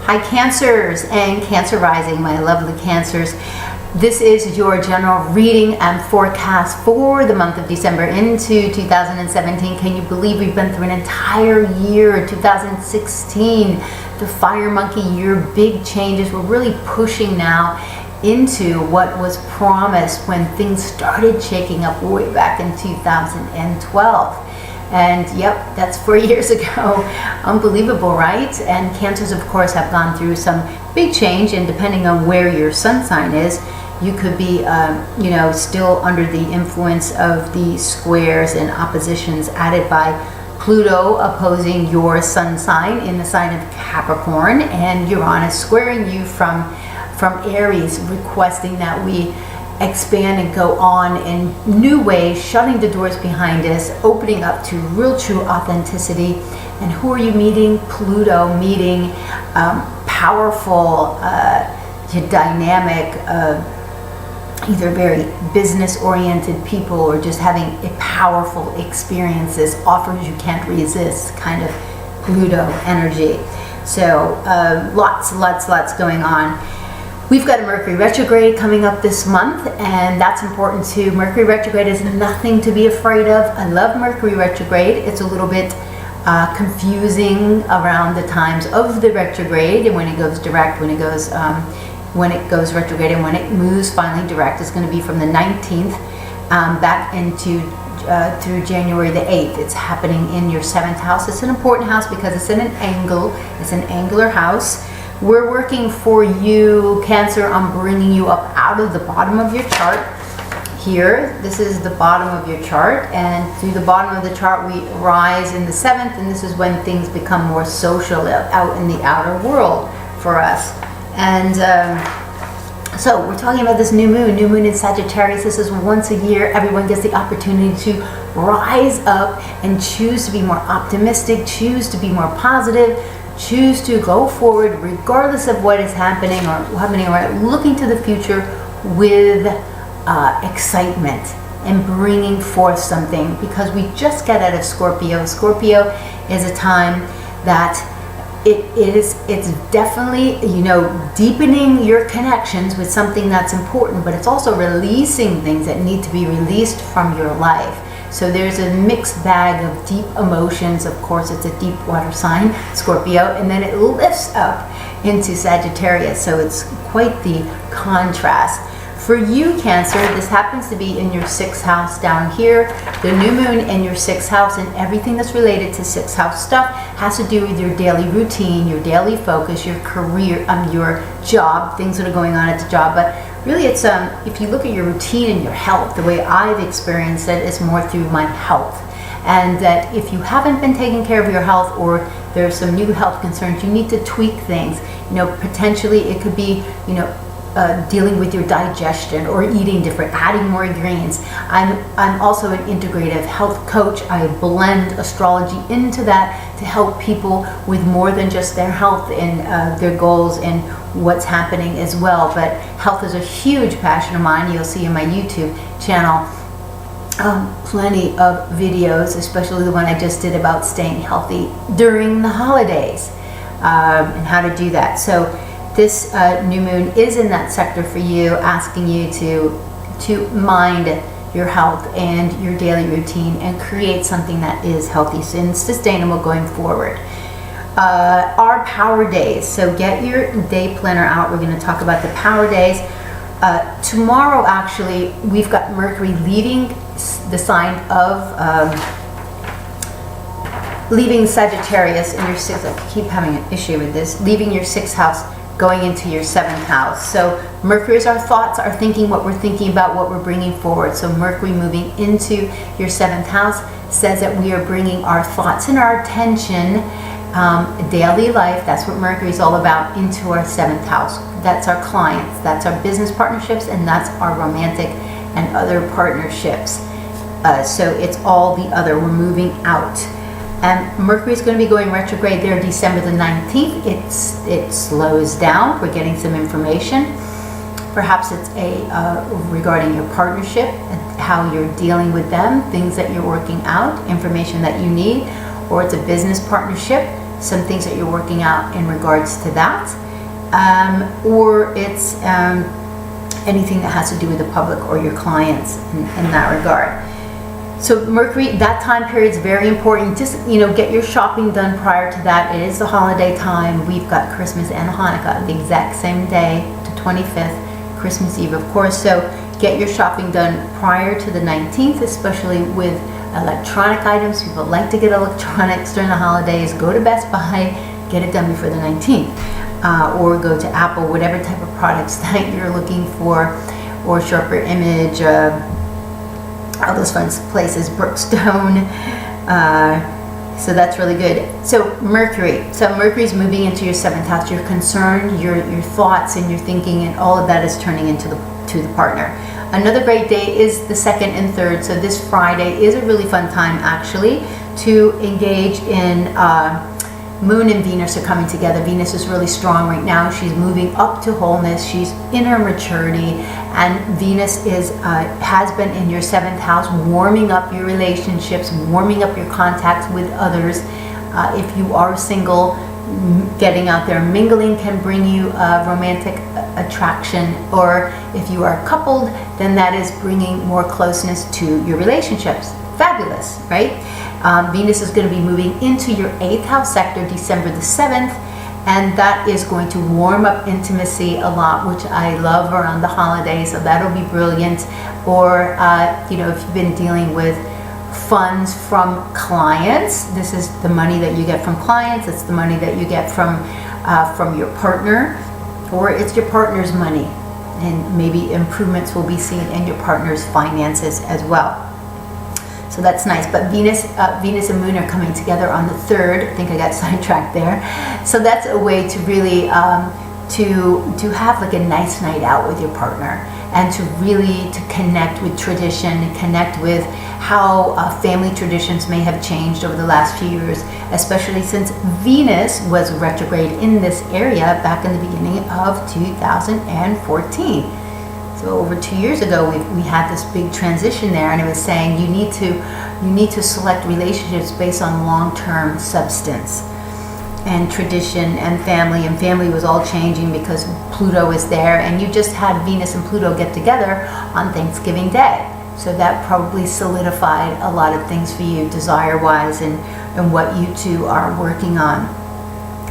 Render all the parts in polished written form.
Hi Cancers and Cancer Rising, my lovely Cancers. This is your general reading and forecast for the month of December into 2017. Can you believe we've been through an entire year, 2016, the fire monkey year, big changes. We're really pushing now into what was promised when things started shaking up way back in 2012. And yep, that's 4 years ago. Unbelievable, right? And Cancers, of course, have gone through some big change, and depending on where your sun sign is, you could be, still under the influence of the squares and oppositions added by Pluto opposing your sun sign in the sign of Capricorn, and Uranus squaring you from Aries, requesting that we expand and go on in new ways, shutting the doors behind us, opening up to real true authenticity. And who are you meeting? Pluto meeting powerful, dynamic, either very business oriented people or just having a powerful experiences, offers you can't resist kind of Pluto energy. So lots going on. We've got a Mercury retrograde coming up this month, and that's important too. Mercury retrograde is nothing to be afraid of. I love Mercury retrograde. It's a little bit confusing around the times of the retrograde, and when it goes direct, when it goes retrograde, and when it moves finally direct. It's going to be from the 19th back into through January the 8th. It's happening in your 7th house. It's an important house because it's in an angle. It's an angular house. We're working for you, Cancer, on bringing you up out of the bottom of your chart. Here, this is the bottom of your chart, and through the bottom of the chart we rise in the 7th, and this is when things become more social out in the outer world for us. And so we're talking about this new moon in Sagittarius. This is once a year. Everyone gets the opportunity to rise up and choose to be more optimistic, choose to be more positive, choose to go forward regardless of what is happening or looking to the future with excitement and bringing forth something, because we just got out of Scorpio. Scorpio is a time that it's definitely, deepening your connections with something that's important, but it's also releasing things that need to be released from your life. So there's a mixed bag of deep emotions. Of course, it's a deep water sign, Scorpio, and then it lifts up into Sagittarius. So it's quite the contrast. For you, Cancer, this happens to be in your 6th house down here. The new moon in your 6th house, and everything that's related to 6th house stuff has to do with your daily routine, your daily focus, your career, your job, things that are going on at the job. But really, it's if you look at your routine and your health, the way I've experienced it is more through my health. And that if you haven't been taking care of your health, or there's some new health concerns, you need to tweak things. Potentially it could be, dealing with your digestion or eating different, adding more greens. I'm also an integrative health coach. I blend astrology into that to help people with more than just their health and their goals and what's happening as well. But health is a huge passion of mine. You'll see in my YouTube channel plenty of videos, especially the one I just did about staying healthy during the holidays and how to do that. So this new moon is in that sector for you, asking you to mind your health and your daily routine and create something that is healthy and sustainable going forward. Our power days. So get your day planner out. We're going to talk about the power days. Tomorrow, actually, we've got Mercury leaving the sign of leaving Sagittarius in your 6th. I keep having an issue with this. Leaving your 6th house, going into your 7th house. So Mercury is our thoughts, our thinking, what we're thinking about, what we're bringing forward. So Mercury moving into your 7th house says that we are bringing our thoughts and our attention, daily life, that's what Mercury is all about, into our 7th house. That's our clients, that's our business partnerships, and that's our romantic and other partnerships. So it's all the other. We're moving out. And Mercury is going to be going retrograde there December the 19th. It slows down. We're getting some information. Perhaps it's regarding your partnership, how you're dealing with them, things that you're working out, information that you need, or it's a business partnership, some things that you're working out in regards to that, or it's anything that has to do with the public or your clients in that regard. So Mercury, that time period is very important. Just, get your shopping done prior to that. It is the holiday time. We've got Christmas and Hanukkah the exact same day, the 25th, Christmas Eve, of course. So get your shopping done prior to the 19th, especially with electronic items. People like to get electronics during the holidays. Go to Best Buy, get it done before the 19th. Or go to Apple, whatever type of products that you're looking for, or Sharper Image, all those fun places, Brookstone. So that's really good. So Mercury's moving into your 7th house. Your concern, your thoughts and your thinking, and all of that is turning into the partner. Another great day is the 2nd and 3rd. So this Friday is a really fun time, actually, to engage in Moon and Venus are coming together. Venus is really strong right now. She's moving up to wholeness. She's in her maturity, and Venus has been in your 7th house, warming up your relationships, warming up your contacts with others. If you are single, getting out there mingling can bring you romantic attraction, or if you are coupled, then that is bringing more closeness to your relationships. Fabulous, right? Venus is going to be moving into your 8th house sector December the 7th, and that is going to warm up intimacy a lot, which I love around the holidays, so that'll be brilliant. Or if you've been dealing with funds from clients, this is the money that you get from clients, it's the money that you get from your partner, or it's your partner's money, and maybe improvements will be seen in your partner's finances as well. So that's nice. But Venus and Moon are coming together on the 3rd. I think I got sidetracked there. So that's a way to really to have like a nice night out with your partner, and to connect with tradition, connect with how family traditions may have changed over the last few years, especially since Venus was retrograde in this area back in the beginning of 2014. So over 2 years ago, we had this big transition there, and it was saying you need to select relationships based on long-term substance and tradition and family was all changing because Pluto is there, and you just had Venus and Pluto get together on Thanksgiving Day. So that probably solidified a lot of things for you desire-wise, and what you two are working on,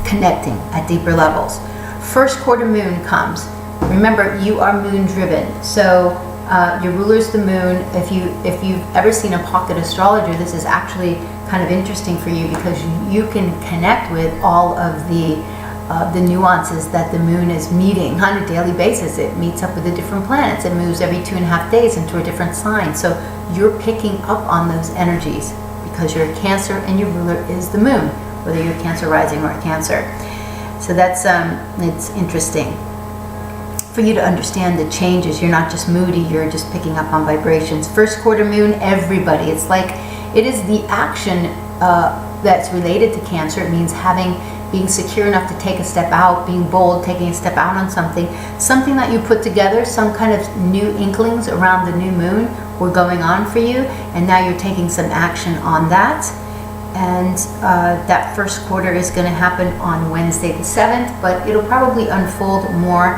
connecting at deeper levels. First quarter moon comes. Remember, you are moon driven, so your ruler is the moon. If you've ever seen a pocket astrologer, this is actually kind of interesting for you, because you can connect with all of the nuances that the moon is meeting on a daily basis. It meets up with the different planets. It moves every 2.5 days into a different sign. So you're picking up on those energies because you're a Cancer and your ruler is the moon, whether you're Cancer rising or Cancer. So that's it's interesting for you to understand the changes. You're not just moody, you're just picking up on vibrations. First quarter moon, everybody, it's like it is the action that's related to Cancer. It means being secure enough to take a step out, being bold, taking a step out on something that you put together, some kind of new inklings around the new moon were going on for you, and now you're taking some action on that. And that first quarter is going to happen on Wednesday the 7th, but it'll probably unfold more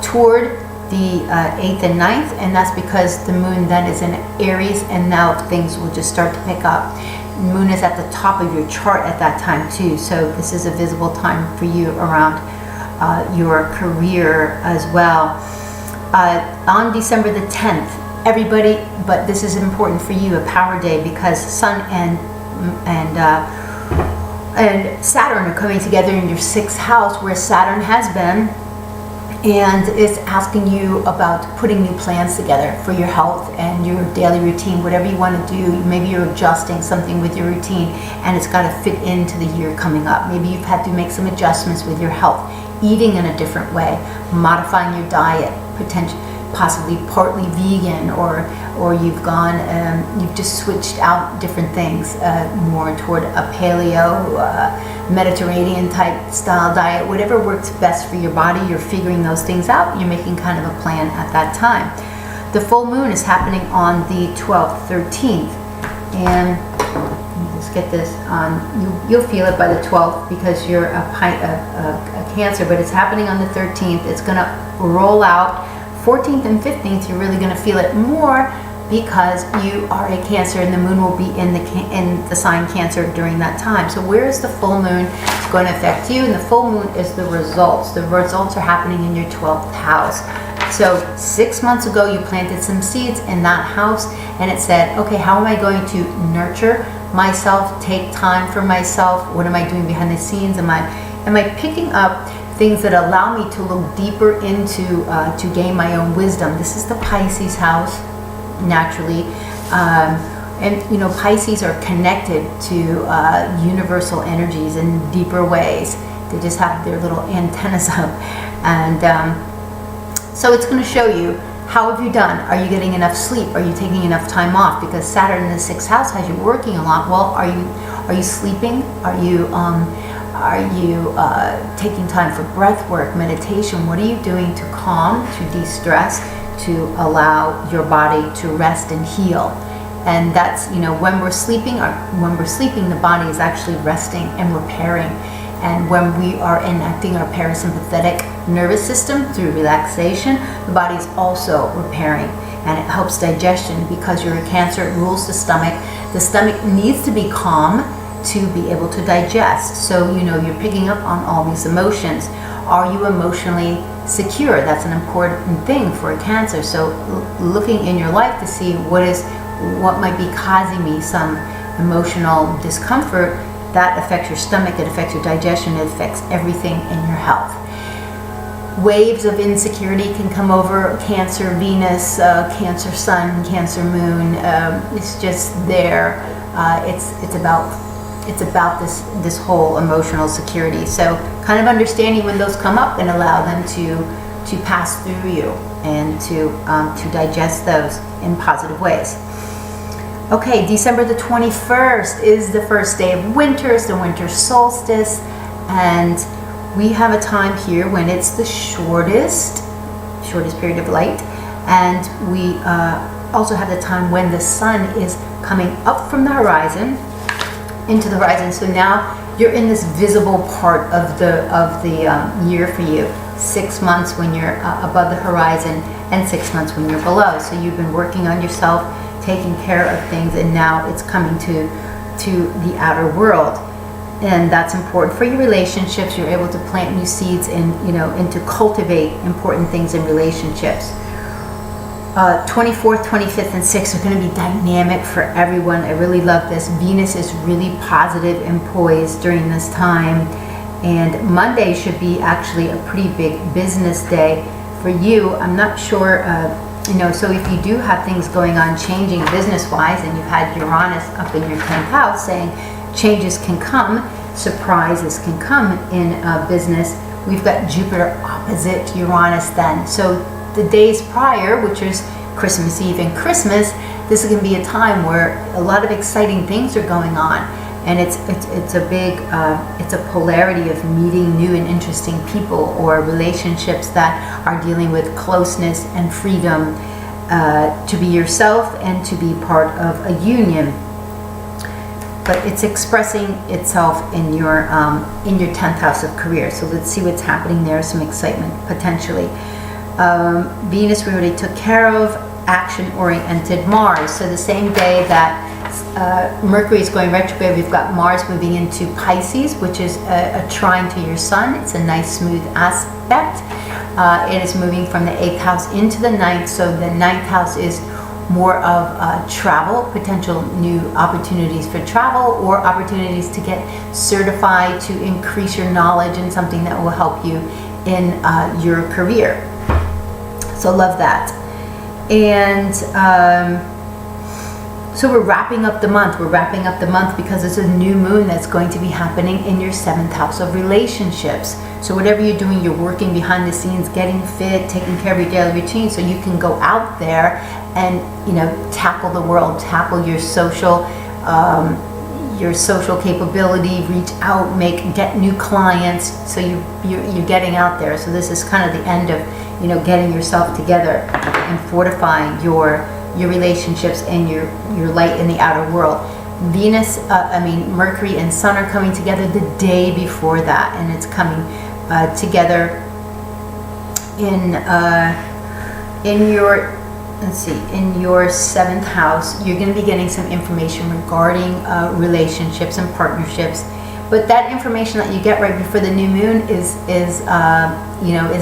toward the 8th and 9th, and that's because the moon then is in Aries, and now things will just start to pick up. Moon is at the top of your chart at that time too, so this is a visible time for you around your career as well. On December the 10th, everybody, but this is important for you, a power day, because Sun and Saturn are coming together in your 6th house, where Saturn has been, and it's asking you about putting new plans together for your health and your daily routine, whatever you want to do. Maybe you're adjusting something with your routine, and it's got to fit into the year coming up. Maybe you've had to make some adjustments with your health, eating in a different way, modifying your diet, possibly partly vegan, or you've just switched out different things, more toward a paleo, Mediterranean type style diet. Whatever works best for your body, you're figuring those things out. You're making kind of a plan at that time. The full moon is happening on the 12th, 13th, and Just get this on. You'll feel it by the 12th because you're a Cancer, but it's happening on the 13th. It's going to roll out 14th and 15th. You're really going to feel it more because you are a Cancer, and the moon will be in the sign Cancer during that time. So where is the full moon going to affect you? And the full moon is the results. The results are happening in your 12th house. So 6 months ago, you planted some seeds in that house, and it said, okay, how am I going to nurture myself, take time for myself? What am I doing behind the scenes? Am I picking up things that allow me to look deeper into, to gain my own wisdom? This is the Pisces house, naturally. And you know, Pisces are connected to universal energies in deeper ways. They just have their little antennas up. And so it's going to show you, how have you done? Are you getting enough sleep? Are you taking enough time off? Because Saturn in the 6th house has you working a lot. Well, are you sleeping? Are you taking time for breath work, meditation? What are you doing to calm, to de-stress, to allow your body to rest and heal? And that's, you know, when we're sleeping, the body is actually resting and repairing. And when we are enacting our parasympathetic nervous system through relaxation, the body is also repairing, and it helps digestion. Because you're a Cancer, it rules the stomach. The stomach needs to be calm to be able to digest. So, you know, you're picking up on all these emotions. Are you emotionally secure? That's an important thing for a Cancer. So looking in your life to see what might be causing me some emotional discomfort, that affects your stomach, it affects your digestion, it affects everything in your health. Waves of insecurity can come over. Cancer Venus, Cancer Sun, Cancer Moon. It's just there. It's about this whole emotional security. So kind of understanding when those come up and allow them to pass through you and to digest those in positive ways. Okay, December the 21st is the first day of winter. It's the winter solstice, and we have a time here when it's the shortest period of light, and we also have the time when the sun is coming up from the horizon into the horizon. So now you're in this visible part of the year for you. 6 months when you're above the horizon, and 6 months when you're below. So you've been working on yourself, taking care of things, and now it's coming to the outer world. And that's important for your relationships. You're able to plant new seeds and to cultivate important things in relationships. 24th, 25th, and 6th are going to be dynamic for everyone. I really love this. Venus is really positive and poised during this time. And Monday should be actually a pretty big business day for you. I'm not sure, so if you do have things going on changing business-wise, and you've had Uranus up in your 10th house saying changes can come, surprises can come in business, we've got Jupiter opposite Uranus then. So the days prior, which is Christmas Eve and Christmas, this is going to be a time where a lot of exciting things are going on, and it's a polarity of meeting new and interesting people, or relationships that are dealing with closeness and freedom, to be yourself and to be part of a union. But it's expressing itself in your 10th house of career. So let's see what's happening there. Some excitement potentially. Venus we already took care of. Action-oriented Mars. So the same day that Mercury is going retrograde, we've got Mars moving into Pisces, which is a trine to your sun. It's a nice smooth aspect. It is moving from the 8th house into the 9th. So the 9th house is more of travel, potential new opportunities for travel, or opportunities to get certified, to increase your knowledge in something that will help you in your career. So love that. And so we're wrapping up the month. We're wrapping up the month because it's a new moon that's going to be happening in your 7th house of relationships. So whatever you're doing, you're working behind the scenes, getting fit, taking care of your daily routine, so you can go out there and tackle the world, tackle your social capability, reach out, get new clients. So you're getting out there. So this is kind of the end of getting yourself together and fortifying your relationships and your light in the outer world. Mercury and Sun are coming together the day before that, and it's coming together in your 7th house. You're going to be getting some information regarding relationships and partnerships. But that information that you get right before the new moon is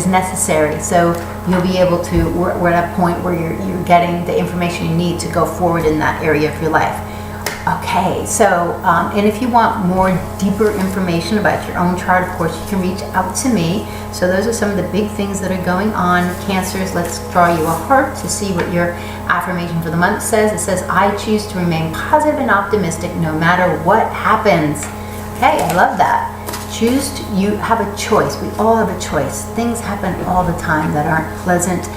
necessary. So you'll be able to, we're at a point where you're getting the information you need to go forward in that area of your life. Okay, so, and if you want more deeper information about your own chart, of course, you can reach out to me. So those are some of the big things that are going on. Cancers, let's draw you a heart to see what your affirmation for the month says. It says, I choose to remain positive and optimistic no matter what happens. Okay, I love that. You have a choice. We all have a choice. Things happen all the time that aren't pleasant,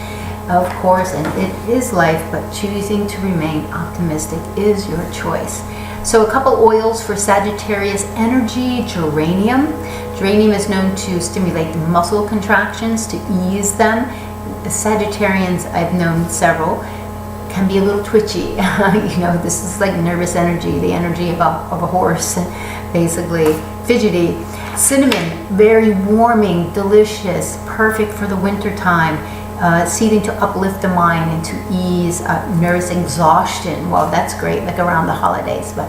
of course, and it is life, but choosing to remain optimistic is your choice. So a couple oils for Sagittarius energy. Geranium. Geranium is known to stimulate muscle contractions, to ease them. The Sagittarians, I've known several, can be a little twitchy. This is like nervous energy, the energy of a horse, basically. Fidgety. Cinnamon, very warming, delicious, perfect for the winter time. Seeding to uplift the mind and to ease nervous exhaustion. Well, that's great, like around the holidays. But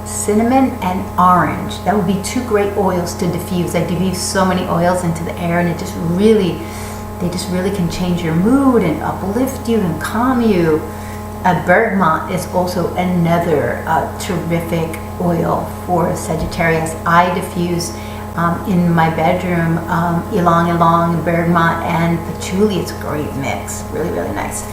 cinnamon and orange, that would be 2 great oils to diffuse. I diffuse so many oils into the air, and they just really can change your mood and uplift you and calm you. Bergamot is also another terrific oil for Sagittarius. I diffuse in my bedroom ylang-ylang, bergamot, and patchouli. It's a great mix, really, really nice.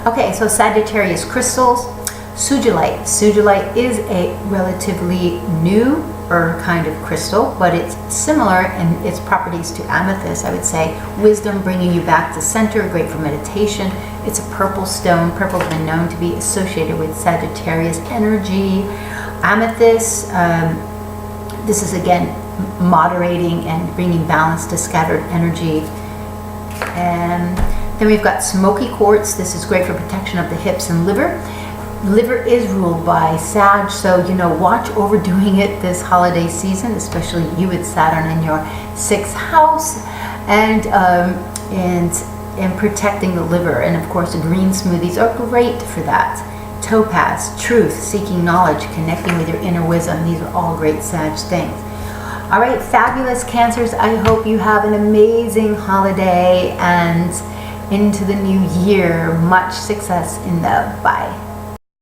Okay, so Sagittarius crystals. Sugilite. Sugilite is a relatively newer kind of crystal, but it's similar in its properties to amethyst, I would say. Wisdom, bringing you back to center, great for meditation. It's a purple stone. Purple has been known to be associated with Sagittarius energy. Amethyst, this is again moderating and bringing balance to scattered energy. And then we've got smoky quartz. This is great for protection of the hips and liver. Liver is ruled by Sag, so watch overdoing it this holiday season, especially you with Saturn in your 6th house, and protecting the liver. And of course, the green smoothies are great for that. Topaz, truth, seeking knowledge, connecting with your inner wisdom. These are all great Sag things. All right, fabulous Cancers. I hope you have an amazing holiday and into the new year. Much success in the bye.